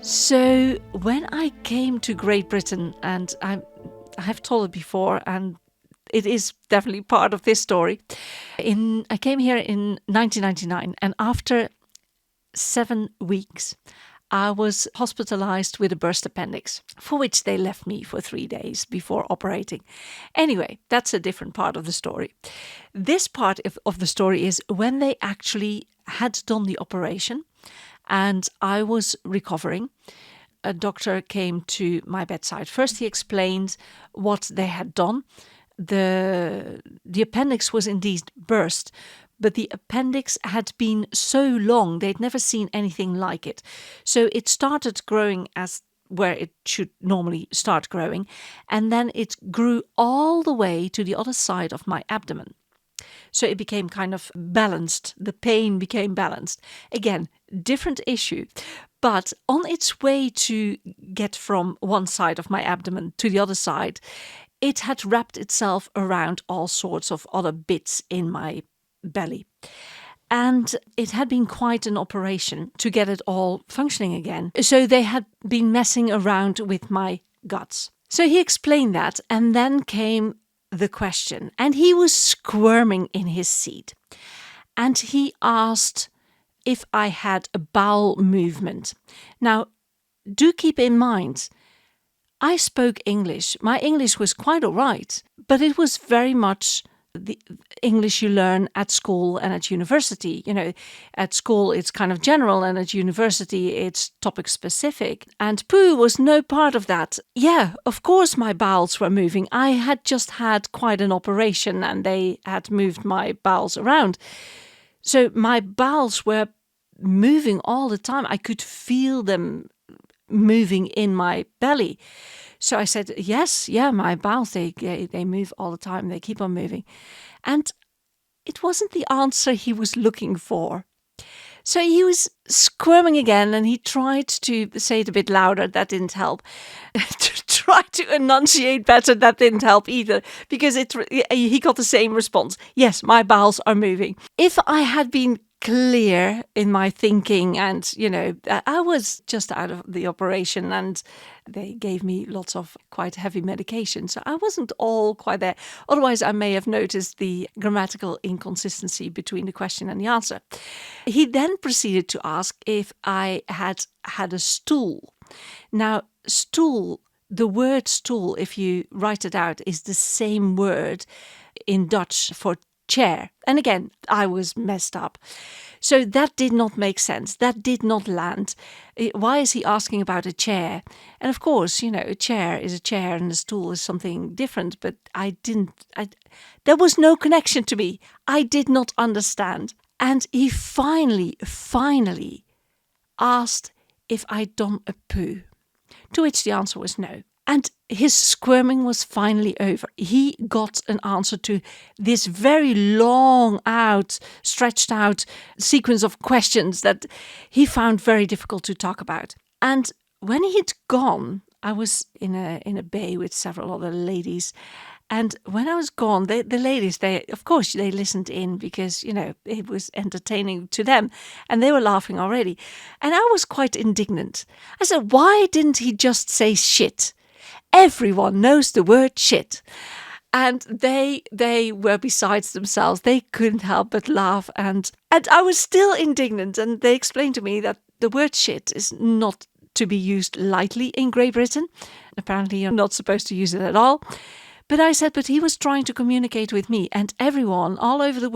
So when I came to Great Britain, and I have told it before, and it is definitely part of this story. I came here in 1999, and after 7 weeks, I was hospitalized with a burst appendix, for which they left me for 3 days before operating. Anyway, that's a different part of the story. This part of the story is when they actually had done the operation and I was recovering. A doctor came to my bedside. First, he explained what they had done. The appendix was indeed burst, but the appendix had been so long, they'd never seen anything like it. So it started growing as where it should normally start growing, and then it grew all the way to the other side of my abdomen. So it became kind of balanced. The pain became balanced. Again, different issue. But on its way to get from one side of my abdomen to the other side, it had wrapped itself around all sorts of other bits in my belly. And it had been quite an operation to get it all functioning again. So they had been messing around with my guts. So he explained that, and then came the question. And he was squirming in his seat. And he asked if I had a bowel movement. Now, do keep in mind, I spoke English. My English was quite all right, but it was very much the English you learn at school and at university. You know, at school it's kind of general, and at university it's topic specific. And poo was no part of that. Yeah, of course my bowels were moving. I had just had quite an operation and they had moved my bowels around. So my bowels were moving all the time. I could feel them moving in my belly. So I said, yes, my bowels, they move all the time. They keep on moving. And it wasn't the answer he was looking for. So he was squirming again, and he tried to say it a bit louder. That didn't help. To try to enunciate better, that didn't help either, because he got the same response. Yes, my bowels are moving. If I had been clear in my thinking, and I was just out of the operation and they gave me lots of quite heavy medication, so I wasn't all quite there. Otherwise I may have noticed the grammatical inconsistency between the question and the answer. He then proceeded to ask if I had had a stool. Now, stool, the word stool, if you write it out, is the same word in Dutch for chair. And again, I was messed up. So that did not make sense. That did not land. Why is he asking about a chair? And of course, a chair is a chair and a stool is something different. But there was no connection to me. I did not understand. And he finally asked if I'd done a poo, to which the answer was no. And his squirming was finally over. He got an answer to this very long stretched out sequence of questions that he found very difficult to talk about. And when he'd gone, I was in a bay with several other ladies. And when I was gone, the ladies, of course, they listened in because, it was entertaining to them. And they were laughing already. And I was quite indignant. I said, why didn't he just say shit? Everyone knows the word shit. And they were besides themselves. They couldn't help but laugh. And I was still indignant. And they explained to me that the word shit is not to be used lightly in Great Britain. Apparently, you're not supposed to use it at all. But I said, but he was trying to communicate with me. And everyone all over the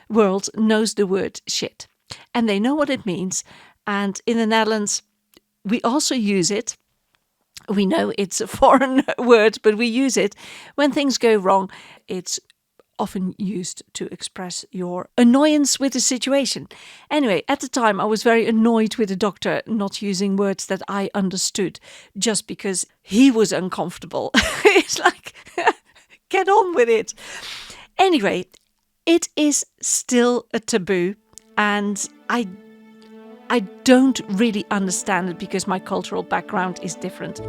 world knows the word shit. And they know what it means. And in the Netherlands, we also use it. We know it's a foreign word, but we use it when things go wrong. It's often used to express your annoyance with the situation. Anyway, at the time, I was very annoyed with the doctor not using words that I understood just because he was uncomfortable. It's like, get on with it. Anyway, it is still a taboo, and I don't really understand it because my cultural background is different.